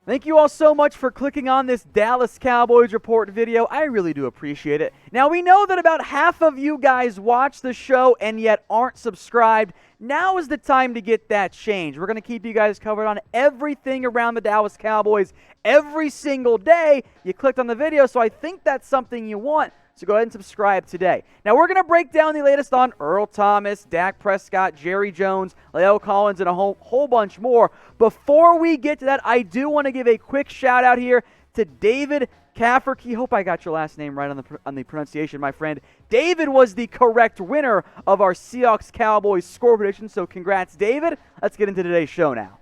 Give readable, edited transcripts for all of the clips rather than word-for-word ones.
Thank you all so much for clicking on this Dallas Cowboys Report video. I really do appreciate it. Now, we know that about half of you guys watch the show and yet aren't subscribed. Now is the time to get that changed. We're going to keep you guys covered on everything around the Dallas Cowboys every single day. You clicked on the video, so I think that's something you want. So go ahead and subscribe today. Now, we're going to break down the latest on Earl Thomas, Dak Prescott, Jerry Jones, La'el Collins, and a whole bunch more. Before we get to that, I do want to give a quick shout-out here to David Cafferkey. Hope I got your last name right on the pronunciation, my friend. David was the correct winner of our Seahawks-Cowboys score prediction, so congrats, David. Let's get into today's show now.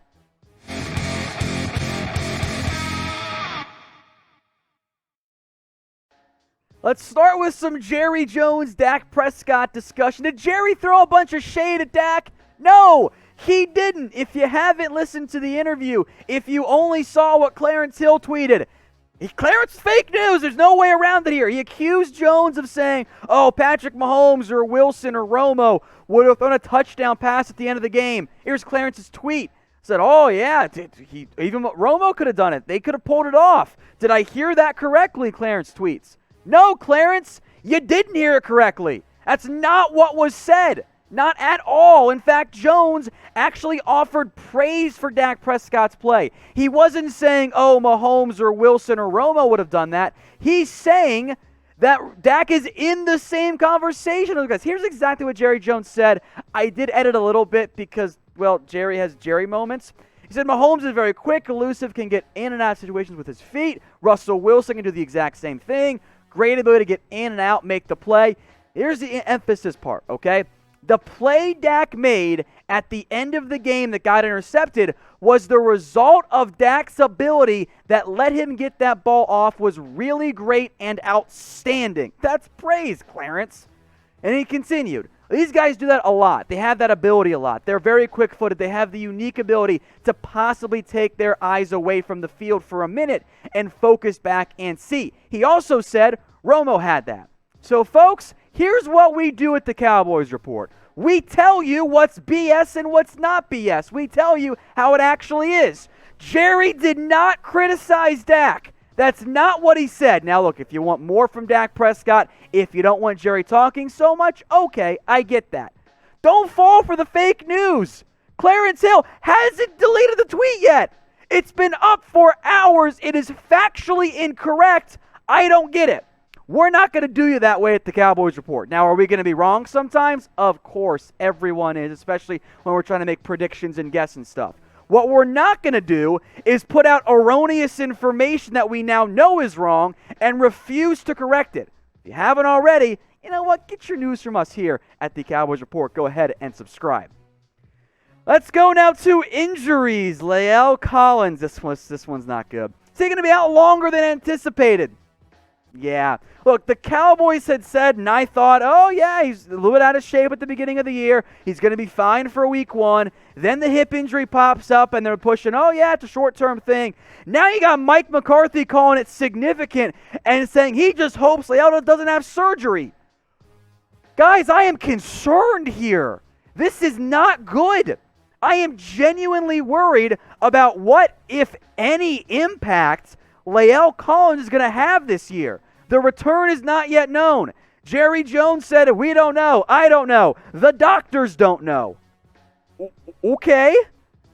Let's start with some Jerry Jones, Dak Prescott discussion. Did Jerry throw a bunch of shade at Dak? No, he didn't. If you haven't listened to the interview, if you only saw what Clarence Hill tweeted, Clarence, fake news. There's no way around it here. He accused Jones of saying, oh, Patrick Mahomes or Wilson or Romo would have thrown a touchdown pass at the end of the game. Here's Clarence's tweet. Said, oh, yeah, even Romo could have done it. They could have pulled it off. Did I hear that correctly, Clarence tweets? No, Clarence, you didn't hear it correctly. That's not what was said. Not at all. In fact, Jones actually offered praise for Dak Prescott's play. He wasn't saying, oh, Mahomes or Wilson or Romo would have done that. He's saying that Dak is in the same conversation with guys. Here's exactly what Jerry Jones said. I did edit a little bit because, well, Jerry has Jerry moments. He said Mahomes is very quick, elusive, can get in and out of situations with his feet. Russell Wilson can do the exact same thing. Great ability to get in and out, make the play. Here's the emphasis part, okay? The play Dak made at the end of the game that got intercepted was the result of Dak's ability that let him get that ball off was really great and outstanding. That's praise, Clarence. And he continued. These guys do that a lot. They have that ability a lot. They're very quick-footed. They have the unique ability to possibly take their eyes away from the field for a minute and focus back and see. He also said Romo had that. So, folks, here's what we do at the Cowboys Report. We tell you what's BS and what's not BS. We tell you how it actually is. Jerry did not criticize Dak. That's not what he said. Now, look, if you want more from Dak Prescott, if you don't want Jerry talking so much, okay, I get that. Don't fall for the fake news. Clarence Hill hasn't deleted the tweet yet. It's been up for hours. It is factually incorrect. I don't get it. We're not going to do you that way at the Cowboys Report. Now, are we going to be wrong sometimes? Of course, everyone is, especially when we're trying to make predictions and guess and stuff. What we're not going to do is put out erroneous information that we now know is wrong and refuse to correct it. If you haven't already, you know what? Get your news from us here at the Cowboys Report. Go ahead and subscribe. Let's go now to injuries. La'el Collins, this one's not good. Is he going to be out longer than anticipated? Yeah. Look, the Cowboys had said, and I thought, oh, yeah, he's a little bit out of shape at the beginning of the year. He's going to be fine for week 1. Then the hip injury pops up, and they're pushing, oh, yeah, it's a short-term thing. Now you got Mike McCarthy calling it significant and saying he just hopes La'el doesn't have surgery. Guys, I am concerned here. This is not good. I am genuinely worried about what, if any, impact La'el Collins is going to have this year. The return is not yet known. Jerry Jones said, we don't know. I don't know. The doctors don't know. Okay,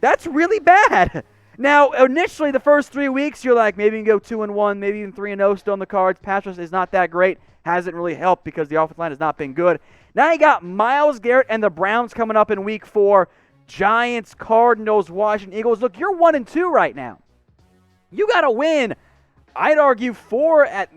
that's really bad. Now, initially, the first 3 weeks, you're like, maybe you can go 2-1, maybe even 3-0 still on the cards. Pass rush is not that great. Hasn't really helped because the offensive line has not been good. Now you got Myles Garrett and the Browns coming up in week 4. Giants, Cardinals, Washington Eagles. Look, you're 1-2 right now. You got to win, I'd argue, 4 at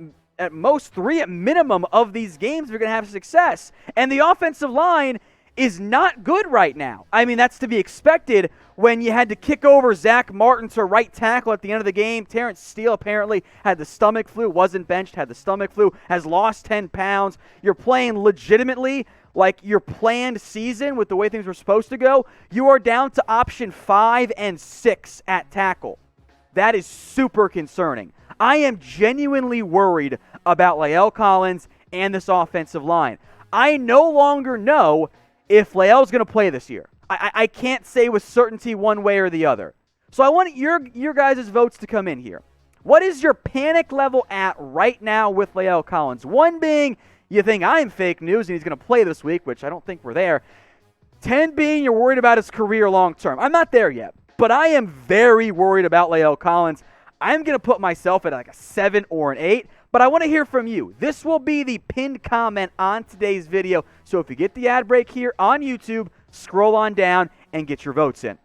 most 3 at minimum of these games if you're going to have success. And the offensive line is not good right now. I mean, that's to be expected when you had to kick over Zach Martin to right tackle at the end of the game. Terrence Steele apparently had the stomach flu, wasn't benched, had the stomach flu, has lost 10 pounds. You're playing legitimately like your planned season with the way things were supposed to go. You are down to option 5 and 6 at tackle. That is super concerning. I am genuinely worried about La'el Collins and this offensive line. I no longer know if La'el's going to play this year. I can't say with certainty one way or the other. So I want your guys' votes to come in here. What is your panic level at right now with La'el Collins? 1 being, you think I'm fake news and he's going to play this week, which I don't think we're there. 10 being, you're worried about his career long term. I'm not there yet, but I am very worried about La'el Collins. I'm going to put myself at like a 7 or an 8, but I want to hear from you. This will be the pinned comment on today's video, so if you get the ad break here on YouTube, scroll on down and get your votes in.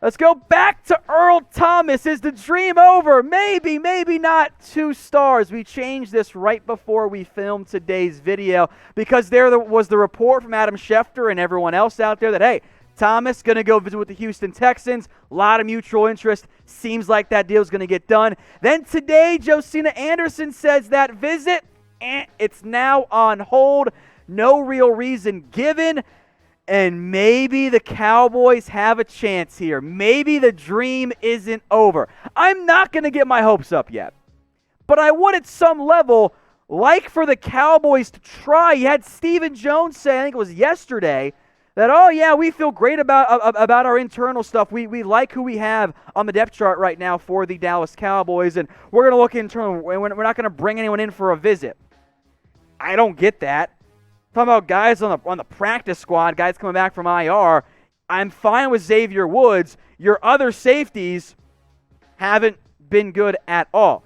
Let's go back to Earl Thomas. Is the dream over? Maybe, maybe not. 2 stars. We changed this right before we filmed today's video because there was the report from Adam Schefter and everyone else out there that, hey, Thomas going to go visit with the Houston Texans. A lot of mutual interest. Seems like that deal is going to get done. Then today, Josina Anderson says that visit, it's now on hold. No real reason given. And maybe the Cowboys have a chance here. Maybe the dream isn't over. I'm not going to get my hopes up yet. But I would at some level like for the Cowboys to try. You had Stephen Jones say, I think it was yesterday, that, oh yeah, we feel great about our internal stuff. We like who we have on the depth chart right now for the Dallas Cowboys, and we're going to look internal. We're not going to bring anyone in for a visit. I don't get that. Talking about guys on the practice squad, guys coming back from IR, I'm fine with Xavier Woods. Your other safeties haven't been good at all.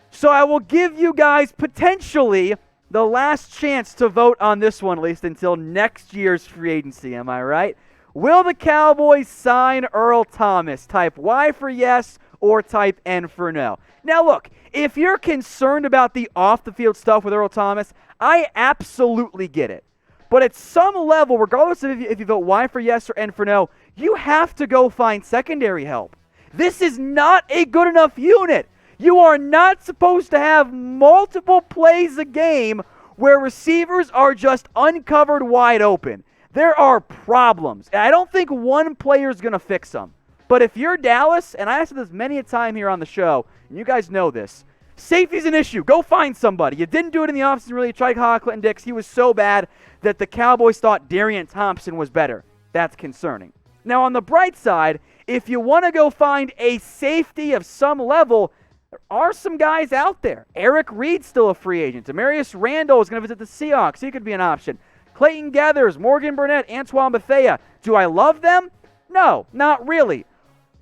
So I will give you guys potentially the last chance to vote on this one, at least until next year's free agency. Am I right? Will the Cowboys sign Earl Thomas? Type Y for yes or type N for no. Now look, if you're concerned about the off-the-field stuff with Earl Thomas, I absolutely get it. But at some level, regardless of if you vote Y for yes or N for no, you have to go find secondary help. This is not a good enough unit. You are not supposed to have multiple plays a game where receivers are just uncovered wide open. There are problems. And I don't think one player is going to fix them. But if you're Dallas, and I asked this many a time here on the show, and you guys know this, safety's an issue. Go find somebody. You didn't do it in the offseason, really. You tried to call Clinton Dix. He was so bad that the Cowboys thought Darian Thompson was better. That's concerning. Now, on the bright side, if you want to go find a safety of some level, there are some guys out there. Eric Reed's still a free agent. Demarius Randall is going to visit the Seahawks. He could be an option. Clayton Gathers, Morgan Burnett, Antoine Bethea. Do I love them? No, not really.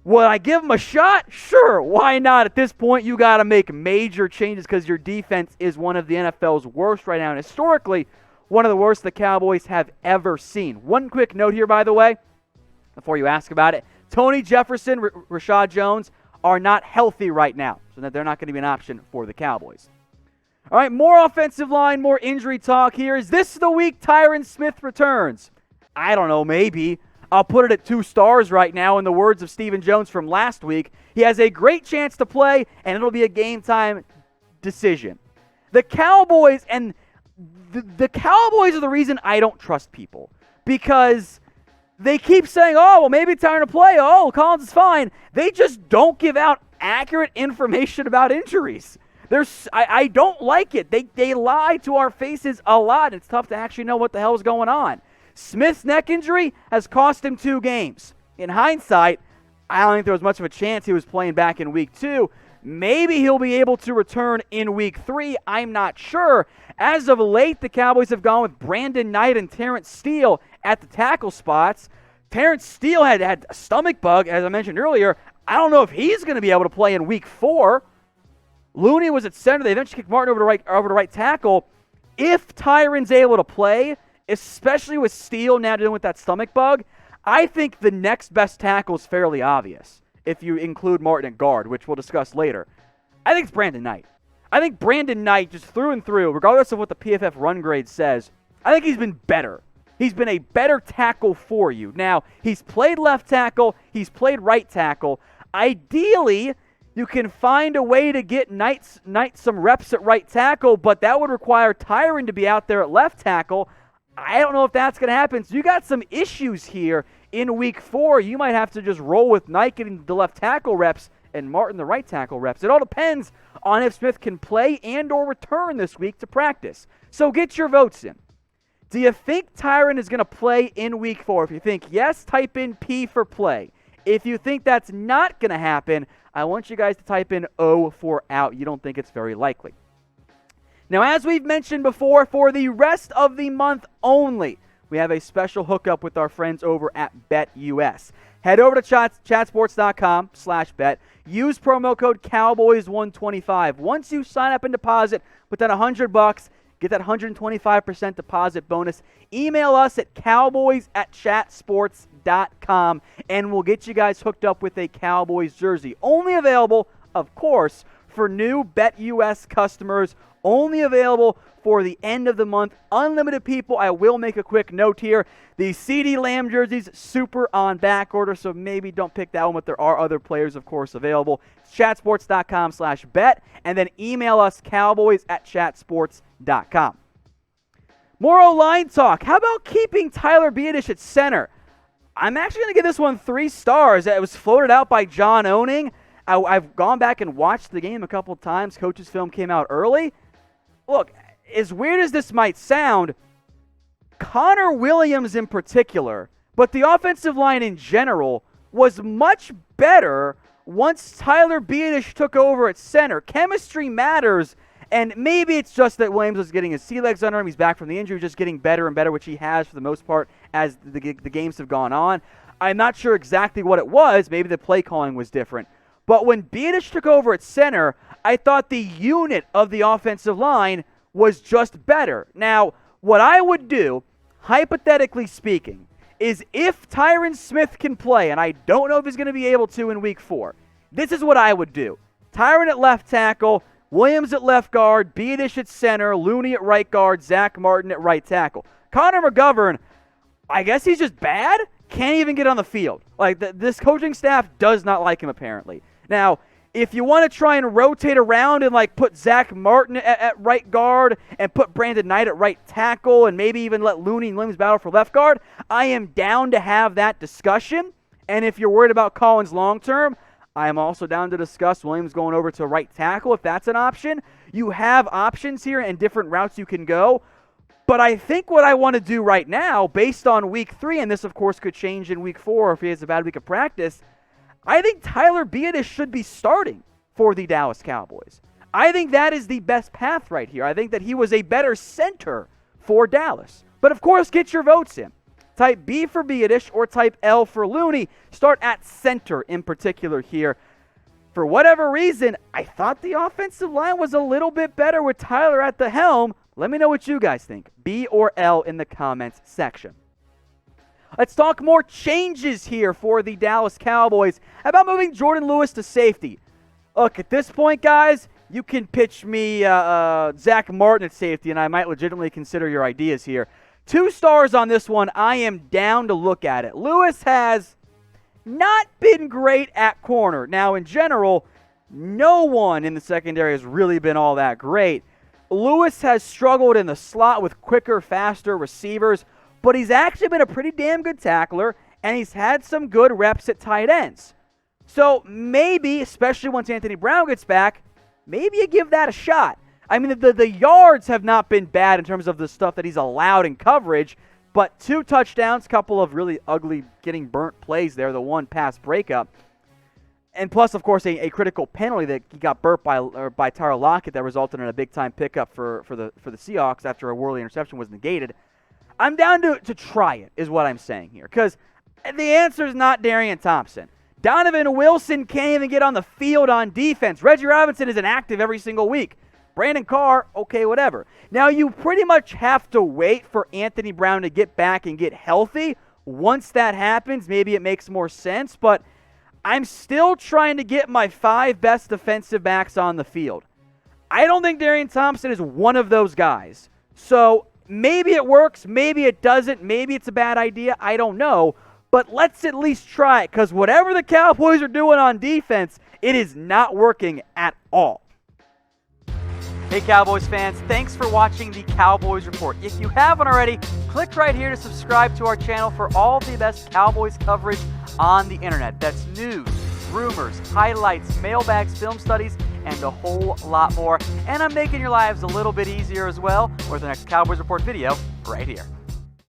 Would I give them a shot? Sure, why not? At this point, you got to make major changes because your defense is one of the NFL's worst right now, and historically, one of the worst the Cowboys have ever seen. One quick note here, by the way, before you ask about it. Tony Jefferson, Rashad Jones are not healthy right now, so that they're not going to be an option for the Cowboys. All right, more offensive line, more injury talk here. Is this the week Tyron Smith returns? I don't know, maybe. I'll put it at 2 stars right now in the words of Stephen Jones from last week. He has a great chance to play, and it'll be a game-time decision. The Cowboys, and the Cowboys are the reason I don't trust people, because they keep saying, oh, well, maybe it's time to play. Oh, Collins is fine. They just don't give out accurate information about injuries. I don't like it. They lie to our faces a lot. It's tough to actually know what the hell is going on. Smith's neck injury has cost him 2 games. In hindsight, I don't think there was much of a chance he was playing back in week 2. Maybe he'll be able to return in week 3. I'm not sure. As of late, the Cowboys have gone with Brandon Knight and Terrence Steele at the tackle spots. Terrence Steele had a stomach bug, as I mentioned earlier. I don't know if he's going to be able to play in week 4. Looney was at center. They eventually kicked Martin over to right tackle. If Tyron's able to play, especially with Steele now dealing with that stomach bug, I think the next best tackle is fairly obvious if you include Martin at guard, which we'll discuss later. I think it's Brandon Knight. I think Brandon Knight, just through and through, regardless of what the PFF run grade says, I think he's been better. He's been a better tackle for you. Now, he's played left tackle. He's played right tackle. Ideally, you can find a way to get Knight some reps at right tackle, but that would require Tyron to be out there at left tackle. I don't know if that's going to happen. So you got some issues here in week 4. You might have to just roll with Knight getting the left tackle reps and Martin the right tackle reps. It all depends on if Smith can play and or return this week to practice. So get your votes in. Do you think Tyron is going to play in week 4? If you think yes, type in P for play. If you think that's not going to happen, I want you guys to type in O for out. You don't think it's very likely. Now, as we've mentioned before, for the rest of the month only, we have a special hookup with our friends over at BetUS. Head over to chatsports.com/bet. Use promo code Cowboys125. Once you sign up and deposit, put down $100, get that 125% deposit bonus. Email us at cowboys@chatsports.com, and we'll get you guys hooked up with a Cowboys jersey. Only available, of course, for new BetUS customers. Only available for the end of the month. Unlimited people. I will make a quick note here. The CeeDee Lamb jerseys, super on back order, so maybe don't pick that one, but there are other players, of course, available. It's chatsports.com/bet, and then email us, cowboys@chatsports.com. More O-line talk. How about keeping Tyler Biadasz at center? I'm actually going to give this one 3 stars. It was floated out by John Owning. I've gone back and watched the game a couple of times. Coach's film came out early. Look, as weird as this might sound, Connor Williams in particular, but the offensive line in general, was much better once Tyler Biadasz took over at center. Chemistry matters, and maybe it's just that Williams was getting his sea legs under him. He's back from the injury, just getting better and better, which he has for the most part as the games have gone on. I'm not sure exactly what it was. Maybe the play calling was different. But when Biadasz took over at center, I thought the unit of the offensive line was just better. Now, what I would do, hypothetically speaking, is if Tyron Smith can play, and I don't know if he's going to be able to in week 4, this is what I would do. Tyron at left tackle, Williams at left guard, Biadasz at center, Looney at right guard, Zach Martin at right tackle. Connor McGovern, I guess he's just bad? Can't even get on the field. Like, this coaching staff does not like him, apparently. Now, if you want to try and rotate around and like put Zach Martin at right guard and put Brandon Knight at right tackle and maybe even let Looney and Williams battle for left guard, I am down to have that discussion. And if you're worried about Collins long term, I am also down to discuss Williams going over to right tackle if that's an option. You have options here and different routes you can go. But I think what I want to do right now, based on week 3, and this of course could change in week 4 if he has a bad week of practice, I think Tyler Biadasz should be starting for the Dallas Cowboys. I think that is the best path right here. I think that he was a better center for Dallas. But of course, get your votes in. Type B for Biadasz or type L for Looney. Start at center in particular here. For whatever reason, I thought the offensive line was a little bit better with Tyler at the helm. Let me know what you guys think. B or L in the comments section. Let's talk more changes here for the Dallas Cowboys. How about moving Jourdan Lewis to safety? Look, at this point, guys, you can pitch me Zach Martin at safety, and I might legitimately consider your ideas here. 2 stars on this one. I am down to look at it. Lewis has not been great at corner. Now, in general, no one in the secondary has really been all that great. Lewis has struggled in the slot with quicker, faster receivers, but he's actually been a pretty damn good tackler, and he's had some good reps at tight ends. So maybe, especially once Anthony Brown gets back, maybe you give that a shot. I mean, the yards have not been bad in terms of the stuff that he's allowed in coverage, but 2 touchdowns, couple of really ugly getting burnt plays there, the 1 pass breakup. And plus, of course, a critical penalty that he got burnt by Tyler Lockett that resulted in a big-time pickup for the Seahawks after a Worley interception was negated. I'm down to try it, is what I'm saying here, because the answer is not Darian Thompson. Donovan Wilson can't even get on the field on defense. Reggie Robinson isn't active every single week. Brandon Carr, okay, whatever. Now, you pretty much have to wait for Anthony Brown to get back and get healthy. Once that happens, maybe it makes more sense, but I'm still trying to get my 5 best defensive backs on the field. I don't think Darian Thompson is one of those guys. So maybe it works, maybe it doesn't, maybe it's a bad idea, I don't know. But let's at least try it, because whatever the Cowboys are doing on defense, it is not working at all. Hey Cowboys fans, thanks for watching the Cowboys Report. If you haven't already, click right here to subscribe to our channel for all the best Cowboys coverage on the internet. That's news, rumors, highlights, mailbags, film studies, and a whole lot more. And I'm making your lives a little bit easier as well with the next Cowboys Report video right here.